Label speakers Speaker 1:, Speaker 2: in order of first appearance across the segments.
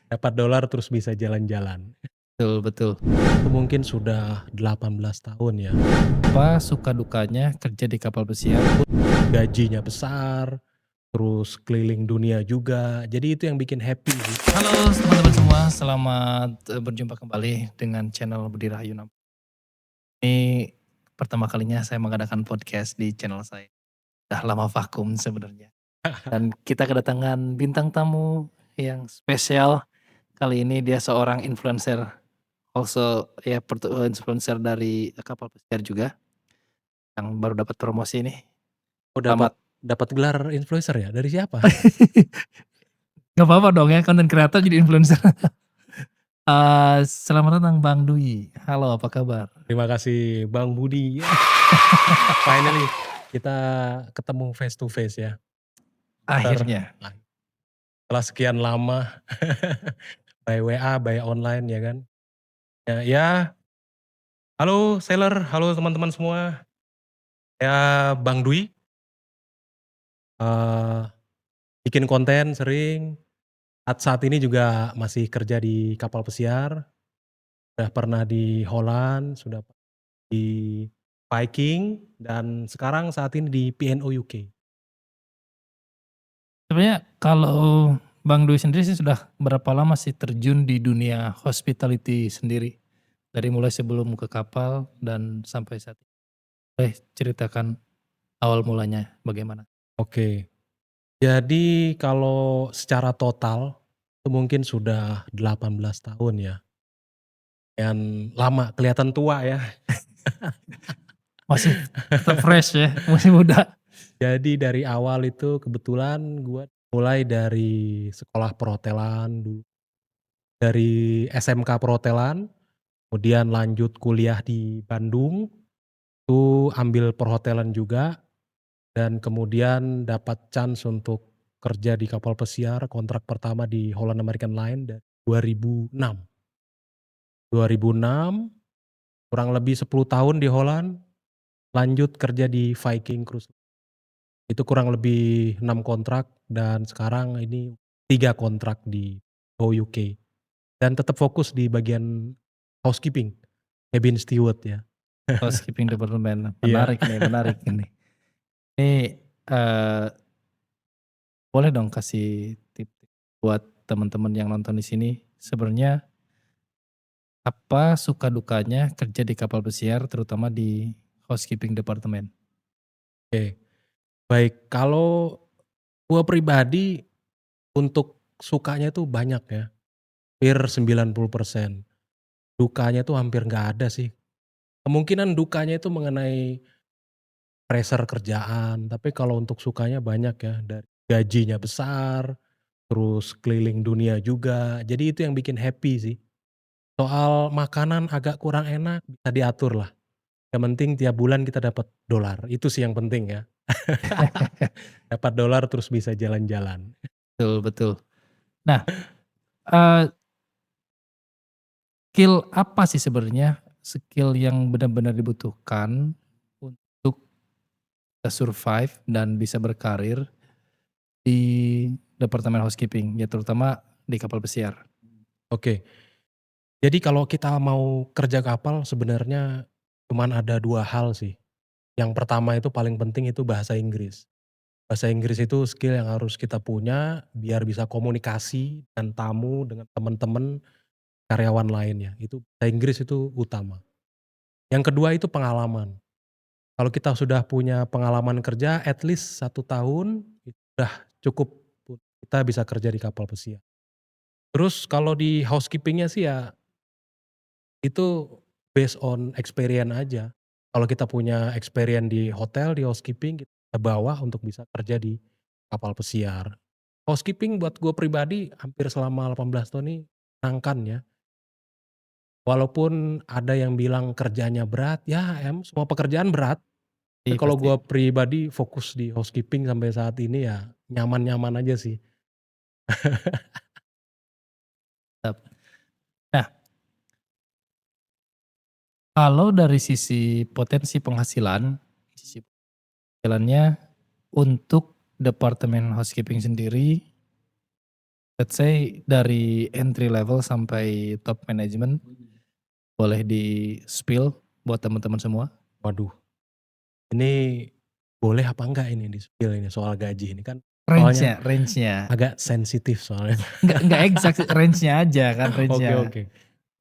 Speaker 1: Dapat dolar terus bisa jalan-jalan.
Speaker 2: Betul betul.
Speaker 1: Itu mungkin sudah 18 tahun ya.
Speaker 2: Apa suka dukanya kerja di kapal pesiar?
Speaker 1: Gajinya besar, terus keliling dunia juga. Jadi itu yang bikin happy sih.
Speaker 2: Halo teman-teman semua, selamat berjumpa kembali dengan channel Budi Rahayu. Ini pertama kalinya saya mengadakan podcast di channel saya. Udah lama vakum sebenarnya. Dan kita kedatangan bintang tamu yang spesial. Kali ini dia seorang influencer, also ya influencer dari kapal pesiar juga, yang baru dapat promosi nih.
Speaker 1: Oh, dapat
Speaker 2: Selamat.
Speaker 1: dapat gelar influencer ya? Dari siapa?
Speaker 2: Gak apa-apa dong ya, content creator jadi influencer. Selamat datang Bang Dwi. Halo, apa kabar?
Speaker 1: Terima kasih Bang Budi. Finally kita ketemu face to face ya.
Speaker 2: Akhirnya.
Speaker 1: Nah, setelah sekian lama by WA, by online ya kan. Ya, halo seller, halo teman-teman semua. Ya Bang Dwi, eh, bikin konten sering. Saat ini juga masih kerja di kapal pesiar. Sudah pernah di Holland, sudah di Viking, dan sekarang saat ini di P&O UK.
Speaker 2: Sebenarnya kalau Bang Dwi sendiri sih sudah berapa lama sih terjun di dunia hospitality sendiri? Dari mulai sebelum ke kapal dan sampai saat ini. Boleh ceritakan awal mulanya bagaimana?
Speaker 1: Oke, jadi kalau secara total itu mungkin sudah 18 tahun ya. Dan lama, kelihatan tua ya.
Speaker 2: Masih tetap fresh ya, masih muda.
Speaker 1: Jadi dari awal itu kebetulan gue mulai dari sekolah perhotelan dulu, dari SMK perhotelan, kemudian lanjut kuliah di Bandung, tuh ambil perhotelan juga, dan kemudian dapat chance untuk kerja di kapal pesiar, kontrak pertama di Holland American Line dari 2006. 2006, kurang lebih 10 tahun di Holland, lanjut kerja di Viking Cruise. Itu kurang lebih 6 kontrak dan sekarang ini 3 kontrak di Go UK. Dan tetap fokus di bagian housekeeping, cabin steward ya.
Speaker 2: Housekeeping department,
Speaker 1: Iya.
Speaker 2: menarik nih, menarik ini. Ini boleh dong kasih tips buat teman-teman yang nonton di sini. Sebenarnya apa suka dukanya kerja di kapal pesiar terutama di housekeeping departemen?
Speaker 1: Oke, baik. Kalau gua pribadi untuk sukanya tuh banyak ya, hampir 90%. Dukanya tuh hampir nggak ada sih. Kemungkinan dukanya itu mengenai pressure kerjaan, tapi kalau untuk sukanya banyak ya, dari gajinya besar, terus keliling dunia juga, jadi itu yang bikin happy sih. Soal makanan agak kurang enak, bisa diatur lah, yang penting tiap bulan kita dapat dolar, itu sih yang penting ya. Dapat dolar terus bisa jalan-jalan.
Speaker 2: Betul betul. Nah, eee, skill apa sih sebenarnya, skill yang benar-benar dibutuhkan untuk survive dan bisa berkarir di departemen housekeeping, ya terutama di kapal pesiar?
Speaker 1: Oke, jadi kalau kita mau kerja kapal sebenarnya cuman ada 2 hal sih. Yang pertama itu paling penting itu bahasa Inggris. Bahasa Inggris itu skill yang harus kita punya biar bisa komunikasi dengan tamu, dengan teman-teman, karyawan lainnya, itu bahasa Inggris itu utama. Yang kedua itu pengalaman. Kalau kita sudah punya pengalaman kerja at least 1 tahun, itu udah cukup kita bisa kerja di kapal pesiar. Terus kalau di housekeeping-nya sih ya itu based on experience aja. Kalau kita punya experience di hotel, di housekeeping, kita bawa untuk bisa kerja di kapal pesiar. Housekeeping buat gue pribadi hampir selama 18 tahun ini menyenangkan ya. Walaupun ada yang bilang kerjanya berat, ya semua pekerjaan berat. Tapi
Speaker 2: Iya
Speaker 1: kalau
Speaker 2: pasti.
Speaker 1: gue pribadi fokus di housekeeping sampai saat ini ya nyaman-nyaman aja sih.
Speaker 2: Tap. Nah, kalau dari sisi potensi penghasilan, sisi penghasilannya untuk departemen housekeeping sendiri let's say dari entry level sampai top management, boleh di-spill buat teman-teman semua?
Speaker 1: Waduh, ini boleh apa enggak ini di-spill ini soal gaji ini kan soalnya
Speaker 2: Range-nya range-nya.
Speaker 1: agak sensitif soalnya.
Speaker 2: Enggak exact sih, range-nya aja kan,
Speaker 1: Oke
Speaker 2: range-nya.
Speaker 1: oke.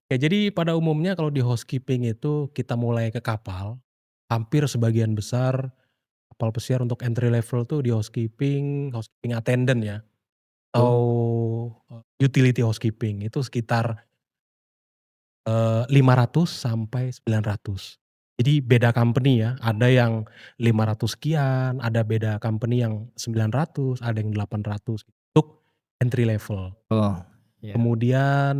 Speaker 1: Ya jadi pada umumnya kalau di housekeeping itu kita mulai ke kapal, hampir sebagian besar kapal pesiar untuk entry level tuh di housekeeping, housekeeping attendant ya, atau,
Speaker 2: Betul.
Speaker 1: utility housekeeping itu sekitar 500 sampai 900. Jadi beda company ya, ada yang 500 sekian, ada beda company yang 900, ada yang 800 untuk entry level.
Speaker 2: Oh, iya.
Speaker 1: Kemudian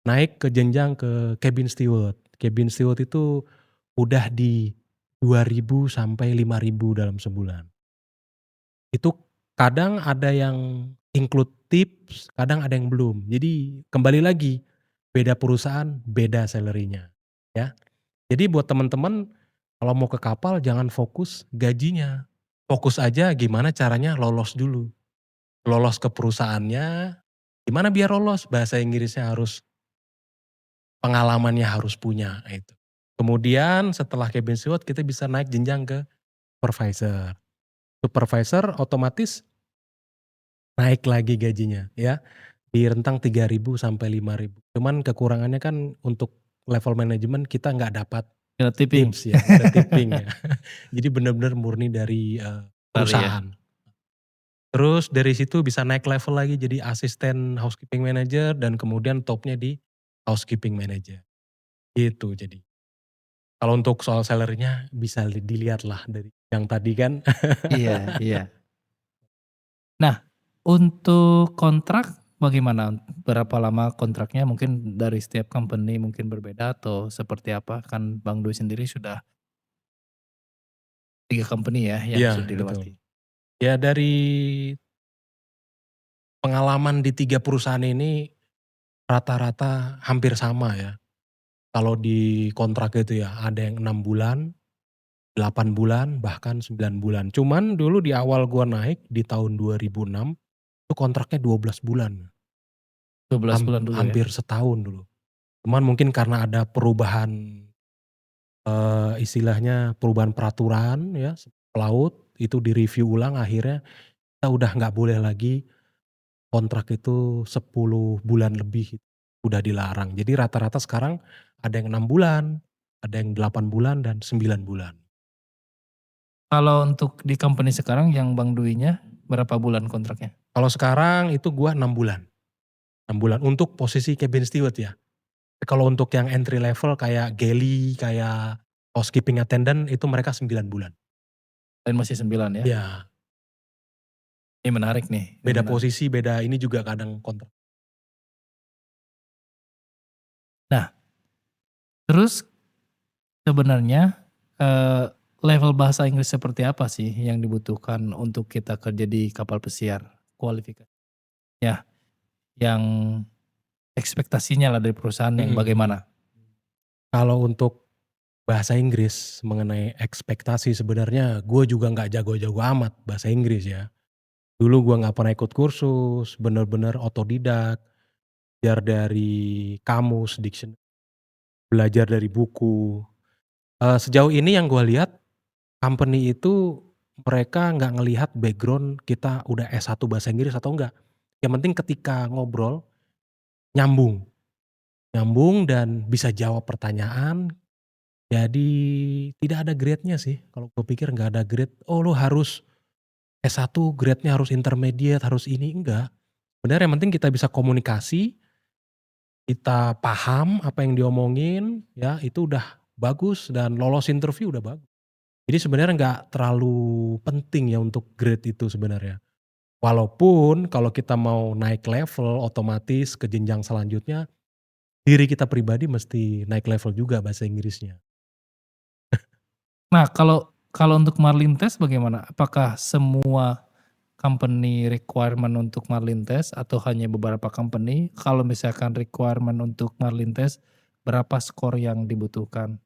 Speaker 1: naik ke jenjang ke cabin steward. Cabin steward itu udah di 2.000 sampai 5.000 dalam sebulan. Itu kadang ada yang include tips, kadang ada yang belum. Jadi kembali lagi, beda perusahaan, beda salary-nya, ya. Jadi buat teman-teman kalau mau ke kapal jangan fokus gajinya, fokus aja gimana caranya lolos dulu. Lolos ke perusahaannya, gimana biar lolos, bahasa Inggrisnya harus pengalamannya harus punya, itu. Kemudian setelah cabin steward kita bisa naik jenjang ke supervisor. Supervisor otomatis naik lagi gajinya ya, di rentang 3.000 sampai 5.000. Cuman kekurangannya kan untuk level manajemen kita nggak dapat
Speaker 2: Nggak tipping.
Speaker 1: tips ya, nggak ada tipping ya. Jadi benar-benar murni dari,
Speaker 2: Sorry ya.
Speaker 1: perusahaan. Terus dari situ bisa naik level lagi jadi asisten housekeeping manager dan kemudian topnya di housekeeping manager, gitu jadi. Kalau untuk soal salary-nya bisa dilihatlah dari yang tadi kan.
Speaker 2: Iya iya. Nah, untuk kontrak bagaimana? Berapa lama kontraknya? Mungkin dari setiap company mungkin berbeda atau seperti apa? Kan Bang Doi sendiri sudah 3 company ya yang
Speaker 1: Iya
Speaker 2: sudah
Speaker 1: betul.
Speaker 2: dilewati.
Speaker 1: Ya dari pengalaman di 3 perusahaan ini rata-rata hampir sama ya. Kalau di kontrak itu ya ada yang 6 bulan, 8 bulan, bahkan 9 bulan. Cuman dulu di awal gua naik di tahun 2006 itu kontraknya 12 bulan.
Speaker 2: 12 bulan dulu ya?
Speaker 1: Hampir setahun dulu. Cuman mungkin karena ada perubahan, istilahnya perubahan peraturan ya, pelaut itu direview ulang akhirnya kita udah nggak boleh lagi kontrak itu 10 bulan lebih, udah dilarang. Jadi rata-rata sekarang ada yang 6 bulan, ada yang 8 bulan dan 9 bulan.
Speaker 2: Kalau untuk di company sekarang yang Bang Doi-nya berapa bulan kontraknya?
Speaker 1: Kalau sekarang itu gua 6 bulan, 6 bulan untuk posisi cabin steward ya. Kalau untuk yang entry level kayak galley, kayak housekeeping attendant itu mereka 9 bulan.
Speaker 2: Dan masih 9 ya?
Speaker 1: Ya,
Speaker 2: Ini menarik nih, ini
Speaker 1: beda
Speaker 2: menarik.
Speaker 1: posisi, beda ini juga kadang kontrak.
Speaker 2: Nah, terus sebenarnya, level bahasa Inggris seperti apa sih yang dibutuhkan untuk kita kerja di kapal pesiar? Kualifikasi ya, yang ekspektasinya lah dari perusahaan yang
Speaker 1: Mhm mhm.
Speaker 2: bagaimana?
Speaker 1: Kalau untuk bahasa Inggris mengenai ekspektasi sebenarnya gue juga nggak jago-jago amat bahasa Inggris ya. Dulu gua nggak pernah ikut kursus, bener-bener otodidak, belajar dari kamus, belajar dari buku. Sejauh ini yang gua lihat company itu mereka nggak ngelihat background kita udah S1 bahasa Inggris atau enggak. Yang penting ketika ngobrol nyambung, nyambung dan bisa jawab pertanyaan. Jadi tidak ada grade-nya sih, kalau gue pikir nggak ada grade, "Oh lu harus S1 grade-nya harus intermediate, harus ini." Enggak. Sebenarnya yang penting kita bisa komunikasi, kita paham apa yang diomongin, ya itu udah bagus dan lolos interview udah bagus. Jadi sebenarnya nggak terlalu penting ya untuk grade itu sebenarnya. Walaupun kalau kita mau naik level otomatis ke jenjang selanjutnya, diri kita pribadi mesti naik level juga bahasa Inggrisnya.
Speaker 2: Nah, kalau untuk Marlin Test bagaimana? Apakah semua company requirement untuk Marlin Test atau hanya beberapa company? Kalau misalkan requirement untuk Marlin Test, berapa skor yang dibutuhkan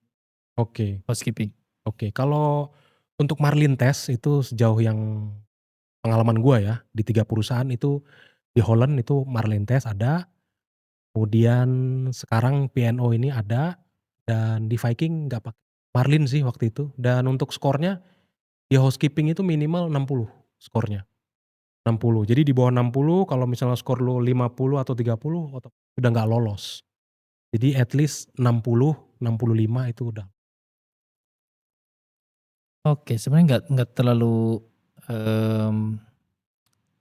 Speaker 1: Oke
Speaker 2: housekeeping?
Speaker 1: oke. Kalau untuk Marlin Test itu sejauh yang pengalaman gua ya, di 3 perusahaan itu Di Holland itu Marlentes ada, kemudian sekarang P&O ini ada, dan di Viking nggak pakai Marlin sih waktu itu, dan untuk skornya di housekeeping itu minimal 60 skornya, 60. Jadi di bawah 60 kalau misalnya skor lu 50 atau 30 udah nggak lolos. Jadi at least 60, 65 itu udah.
Speaker 2: Oke, sebenarnya nggak terlalu, mmm,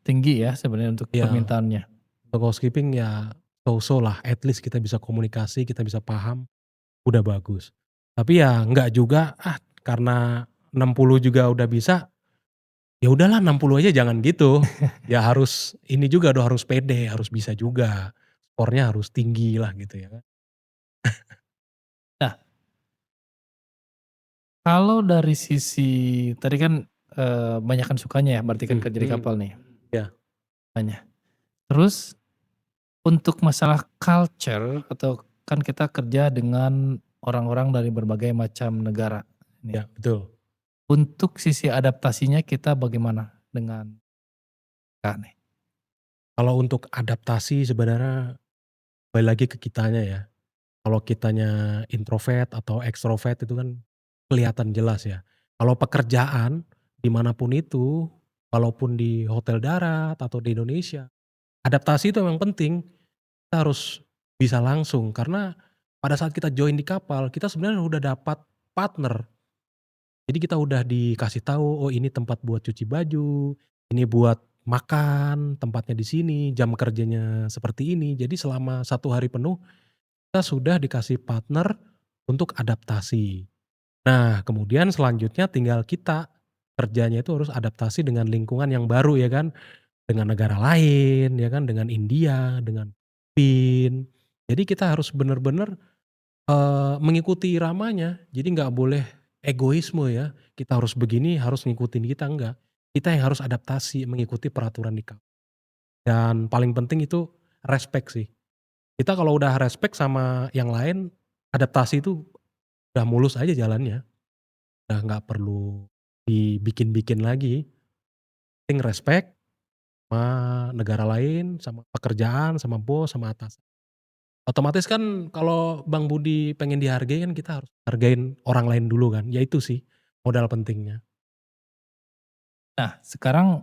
Speaker 2: tinggi ya sebenarnya untuk
Speaker 1: Ya,
Speaker 2: permintaannya.
Speaker 1: untuk housekeeping ya so-so lah, at least kita bisa komunikasi, kita bisa paham, udah bagus. Tapi ya nggak juga, karena 60 juga udah bisa, ya udahlah 60 aja jangan gitu. Ya harus ini juga dong, harus pede, harus bisa juga. Skornya harus tinggi lah gitu ya kan.
Speaker 2: Nah, kalau dari sisi tadi kan, banyakan sukanya ya berarti kan
Speaker 1: Mhm
Speaker 2: kerja di
Speaker 1: mhm.
Speaker 2: kapal nih,
Speaker 1: Iya.
Speaker 2: sukanya. Terus untuk masalah culture atau kan kita kerja dengan orang-orang dari berbagai macam negara nih.
Speaker 1: Ya betul.
Speaker 2: Untuk sisi adaptasinya kita bagaimana dengan Kakak nih?
Speaker 1: Kalau untuk adaptasi sebenarnya balik lagi ke kitanya ya. Kalau kitanya introvert atau ekstrovert itu kan kelihatan jelas ya. Kalau pekerjaan dimanapun itu, walaupun di hotel darat atau di Indonesia, adaptasi itu memang penting. Kita harus bisa langsung karena pada saat kita join di kapal, kita sebenarnya udah dapat partner. Jadi kita udah dikasih tahu, oh ini tempat buat cuci baju, ini buat makan, tempatnya di sini, jam kerjanya seperti ini. Jadi selama 1 hari penuh kita sudah dikasih partner untuk adaptasi. Nah, kemudian selanjutnya tinggal kita kerjanya itu harus adaptasi dengan lingkungan yang baru ya kan, dengan negara lain ya kan, dengan India, dengan Filipina. Jadi kita harus benar-benar mengikuti iramanya. Jadi nggak boleh egoisme ya, kita harus begini, harus ngikutin kita, enggak. Kita yang harus adaptasi mengikuti peraturan di kapal. Dan paling penting itu respect sih. Kita kalau udah respect sama yang lain, adaptasi itu udah mulus aja jalannya, udah nggak perlu dibikin-bikin lagi. Penting respect sama negara lain, sama pekerjaan, sama bos, sama atasan. Otomatis kan kalau Bang Budi pengen dihargai kan kita harus hargain orang lain dulu kan, ya itu sih modal pentingnya.
Speaker 2: Nah sekarang,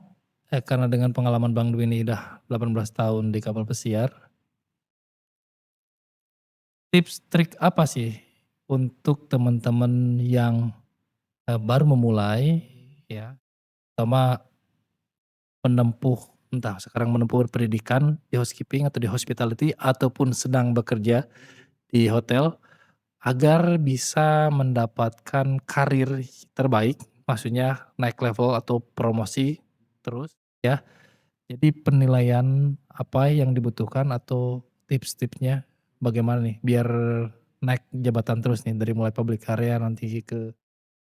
Speaker 2: karena dengan pengalaman Bang Dwi ini udah 18 tahun di kapal pesiar, tips trik apa sih untuk teman-teman yang, baru memulai ya, terutama menempuh entah sekarang menempuh pendidikan di housekeeping atau di hospitality ataupun sedang bekerja di hotel, agar bisa mendapatkan karir terbaik, maksudnya naik level atau promosi terus ya. Jadi penilaian apa yang dibutuhkan atau tips-tipsnya bagaimana nih biar naik jabatan terus nih dari mulai public area nanti ke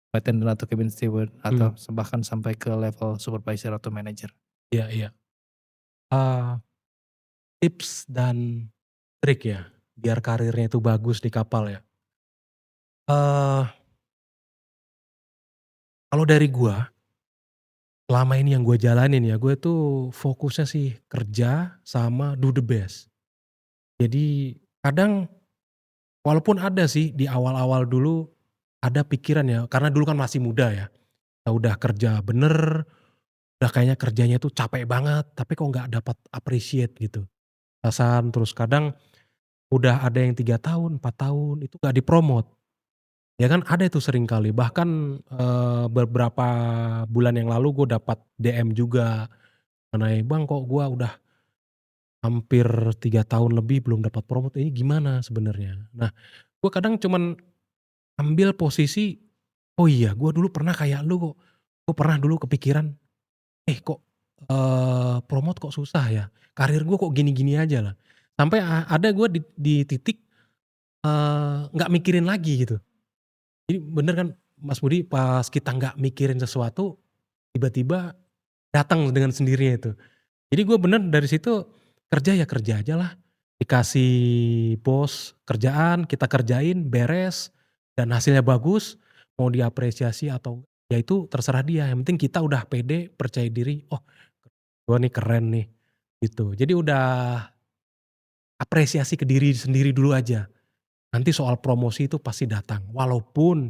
Speaker 2: attendant atau cabin steward
Speaker 1: Mmm,
Speaker 2: atau bahkan sampai ke level supervisor atau manager?
Speaker 1: iya iya. Eee, Tips dan trik ya, biar karirnya itu bagus di kapal ya. Eee, Kalau dari gua, selama ini yang gua jalanin ya, gue tuh fokusnya sih kerja sama do the best. Jadi kadang walaupun ada sih di awal-awal dulu ada pikiran ya, karena dulu kan masih muda ya, kita udah kerja bener, udah kayaknya kerjanya tuh capek banget, tapi kok nggak dapat appreciate gitu. Atasan, terus kadang udah ada yang 3 tahun, 4 tahun, itu nggak di-promote. Ya kan ada itu sering kali, bahkan, beberapa bulan yang lalu gue dapat DM juga mengenai, "Bang kok gua udah hampir 3 tahun lebih belum dapat promote, ini gimana sebenarnya?" Nah, gue kadang cuman ambil posisi, "Oh iya gue dulu pernah kayak lu kok, gue pernah dulu kepikiran, kok, promote kok susah ya, karir gue kok gini-gini aja lah." Sampai ada gue di titik, nggak mikirin lagi gitu. Jadi bener kan Mas Budi, pas kita nggak mikirin sesuatu, tiba-tiba datang dengan sendirinya itu. Jadi gue bener dari situ, kerja ya kerja ajalah, dikasih bos kerjaan, kita kerjain, beres, dan hasilnya bagus, mau diapresiasi atau ya itu terserah dia, yang penting kita udah pede, percaya diri, "Oh gue nih keren nih." gitu. Jadi udah apresiasi ke diri sendiri dulu aja, nanti soal promosi itu pasti datang. Walaupun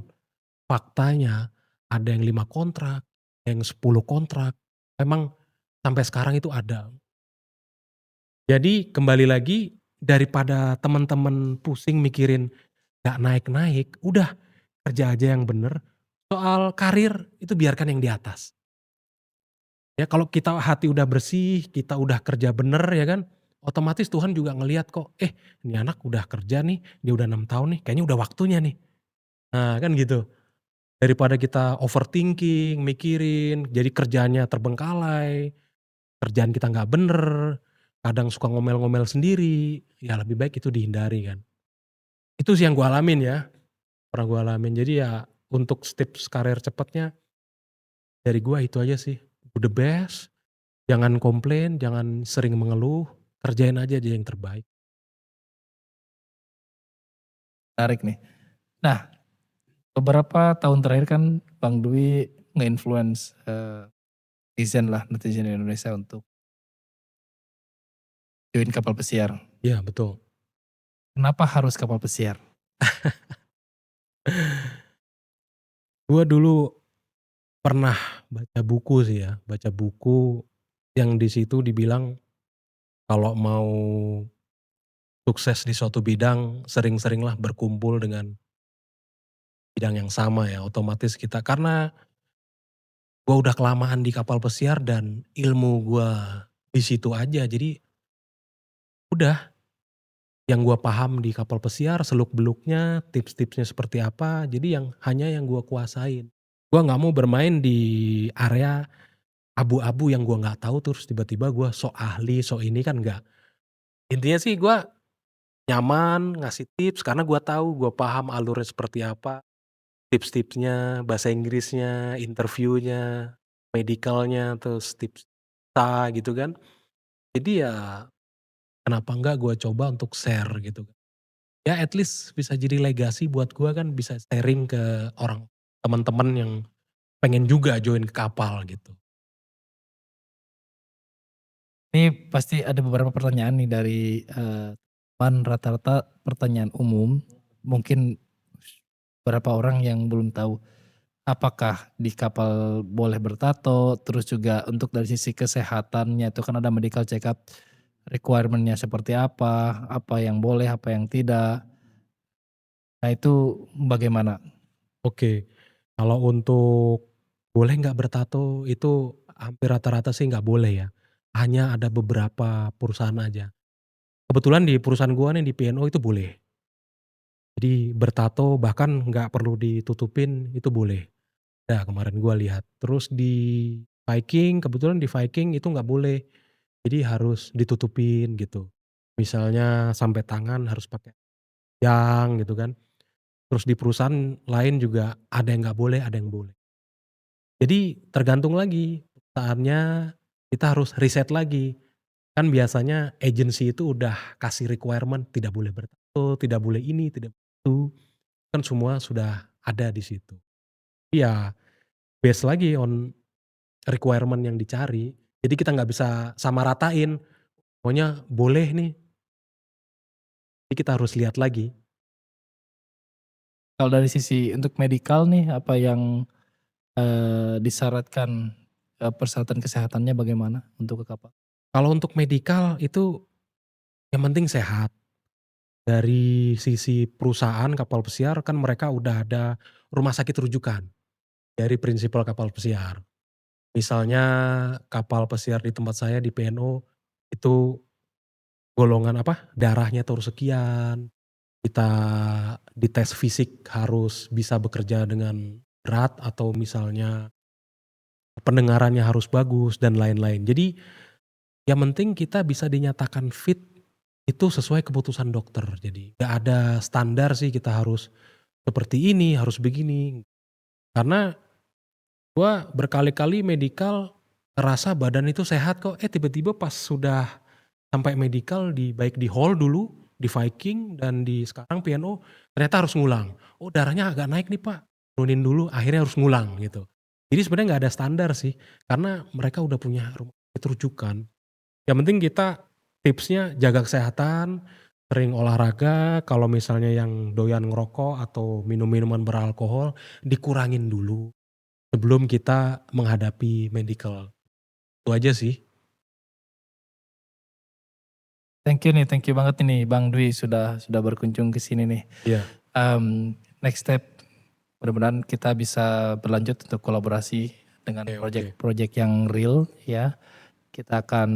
Speaker 1: faktanya ada yang 5 kontrak, yang 10 kontrak, memang sampai sekarang itu ada. Jadi kembali lagi, daripada teman-teman pusing mikirin gak naik-naik, udah kerja aja yang bener, soal karir itu biarkan yang di atas. Ya kalau kita hati udah bersih, kita udah kerja bener ya kan, otomatis Tuhan juga ngelihat kok, ini anak udah kerja nih, dia udah 6 tahun nih, kayaknya udah waktunya nih. Nah kan gitu, daripada kita overthinking, mikirin, jadi kerjaannya terbengkalai, kerjaan kita nggak bener, kadang suka ngomel-ngomel sendiri, ya lebih baik itu dihindari kan. Itu sih yang gue alamin ya, pernah gue alamin. Jadi ya untuk tips karir cepatnya dari gue itu aja sih, do the best, jangan komplain, jangan sering mengeluh, kerjain aja yang terbaik.
Speaker 2: Menarik nih. Nah, beberapa tahun terakhir kan Bang Dwi nge-influence, netizen Indonesia untuk join kapal pesiar.
Speaker 1: Iya betul.
Speaker 2: Kenapa harus kapal pesiar?
Speaker 1: Gue dulu pernah baca buku sih ya, baca buku yang di situ dibilang kalau mau sukses di suatu bidang, sering-seringlah berkumpul dengan bidang yang sama ya, otomatis kita karena gua udah kelamaan di kapal pesiar dan ilmu gua di situ aja, jadi udah yang gua paham di kapal pesiar, seluk-beluknya, tips-tipsnya seperti apa, jadi hanya yang gua kuasain. Gua nggak mau bermain di area abu-abu yang gua nggak tahu terus tiba-tiba gua sok ahli, sok ini kan enggak. Intinya sih gua nyaman ngasih tips karena gua tahu, gua paham alurnya seperti apa. Tips-tipsnya, bahasa Inggrisnya, interviewnya, medikalnya, terus tips gitu kan. Jadi ya kenapa enggak gua coba untuk share gitu. Ya at least bisa jadi legasi buat gua kan bisa sharing ke orang teman-teman yang pengen juga join ke kapal gitu.
Speaker 2: Ini pasti ada beberapa pertanyaan nih dari, rata-rata pertanyaan umum. Mungkin beberapa orang yang belum tahu, apakah di kapal boleh bertato, terus juga untuk dari sisi kesehatannya itu kan ada medical check up, requirement-nya seperti apa yang boleh, apa yang tidak. Nah itu bagaimana?
Speaker 1: Oke, kalau untuk boleh nggak bertato itu hampir rata-rata sih nggak boleh ya. Hanya ada beberapa perusahaan aja. Kebetulan di perusahaan gua nih di P&O itu boleh. Jadi bertato bahkan nggak perlu ditutupin itu boleh. Nah kemarin gua lihat. Terus di Viking, kebetulan di Viking itu nggak boleh. Jadi harus ditutupin gitu. Misalnya sampai tangan harus pakai yang gitu kan. Terus di perusahaan lain juga ada yang nggak boleh, ada yang boleh. Jadi tergantung lagi perusahaannya, kita harus riset lagi. Kan biasanya agensi itu udah kasih requirement tidak boleh bertato, tidak boleh ini, tidak itu, kan semua sudah ada di situ. Iya, base lagi on requirement yang dicari, jadi kita nggak bisa samaratain, pokoknya boleh nih, jadi kita harus lihat lagi.
Speaker 2: Kalau dari sisi untuk medikal nih, apa yang, disyaratkan, persyaratan kesehatannya bagaimana untuk ke kapal?
Speaker 1: Kalau untuk medikal itu yang penting sehat. Dari sisi perusahaan kapal pesiar kan mereka udah ada rumah sakit rujukan dari prinsipal kapal pesiar. Misalnya kapal pesiar di tempat saya di P&O itu golongan apa, darahnya tuh harus sekian, kita dites fisik harus bisa bekerja dengan berat atau misalnya pendengarannya harus bagus dan lain-lain. Jadi yang penting kita bisa dinyatakan fit itu sesuai keputusan dokter. Jadi nggak ada standar sih kita harus seperti ini, harus begini. Karena gua berkali-kali medikal ngerasa badan itu sehat kok, tiba-tiba pas sudah sampai medikal baik di hall dulu, di Viking dan di sekarang P&O ternyata harus ngulang. "Oh darahnya agak naik nih Pak, turunin dulu," akhirnya harus ngulang gitu. Jadi sebenarnya nggak ada standar sih, karena mereka udah punya rumah sakit rujukan. Yang penting kita tipsnya jaga kesehatan, sering olahraga, kalau misalnya yang doyan ngerokok atau minum minuman beralkohol, dikurangin dulu sebelum kita menghadapi medical. Itu aja sih.
Speaker 2: Thank you banget ini Bang Dwi sudah berkunjung ke sini nih.
Speaker 1: Iya.
Speaker 2: Next step mudah-mudahan kita bisa berlanjut untuk kolaborasi dengan
Speaker 1: Oke oke.
Speaker 2: project-project yang real ya. Kita akan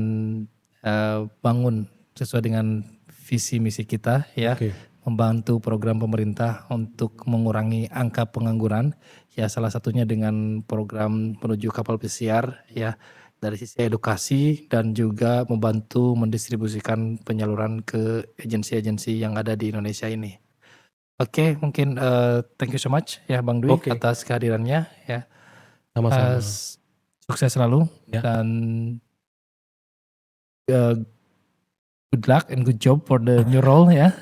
Speaker 2: bangun sesuai dengan visi misi kita ya,
Speaker 1: Oke.
Speaker 2: membantu program pemerintah untuk mengurangi angka pengangguran ya, salah satunya dengan program menuju kapal pesiar ya, dari sisi edukasi dan juga membantu mendistribusikan penyaluran ke agensi-agensi yang ada di Indonesia ini. Oke, mungkin thank you so much ya Bang Dwi
Speaker 1: Oke,
Speaker 2: atas kehadirannya ya.
Speaker 1: sama-sama.
Speaker 2: Sukses selalu
Speaker 1: Ya,
Speaker 2: dan eh, good luck and good job for the new role ya.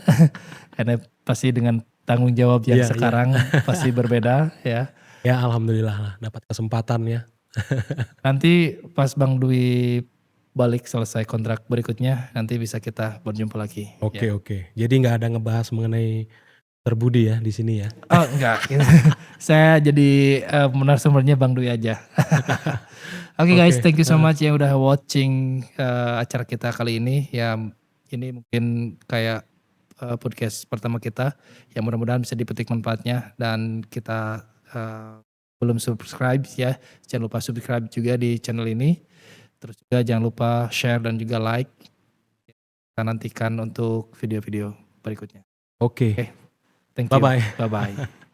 Speaker 2: Karena pasti dengan tanggung jawab yang
Speaker 1: iya iya.
Speaker 2: sekarang pasti berbeda ya.
Speaker 1: Ya alhamdulillah lah dapat kesempatan ya.
Speaker 2: Nanti pas Bang Dwi balik selesai kontrak berikutnya, nanti bisa kita berjumpa lagi
Speaker 1: Oke
Speaker 2: ya.
Speaker 1: oke. Jadi nggak ada ngebahas mengenai terbudi ya di sini ya?
Speaker 2: Oh enggak, saya jadi narasumbernya Bang Dwi aja. Oke guys,
Speaker 1: Oke,
Speaker 2: thank you so much yang udah watching acara kita kali ini. Ya ini mungkin kayak podcast pertama kita. Yang mudah-mudahan bisa dipetik manfaatnya dan kita belum subscribe ya, jangan lupa subscribe juga di channel ini. Terus juga jangan lupa share dan juga like. Kita nantikan untuk video-video berikutnya.
Speaker 1: oke.
Speaker 2: Oke, thank you.
Speaker 1: Bye-bye.
Speaker 2: Bye-bye.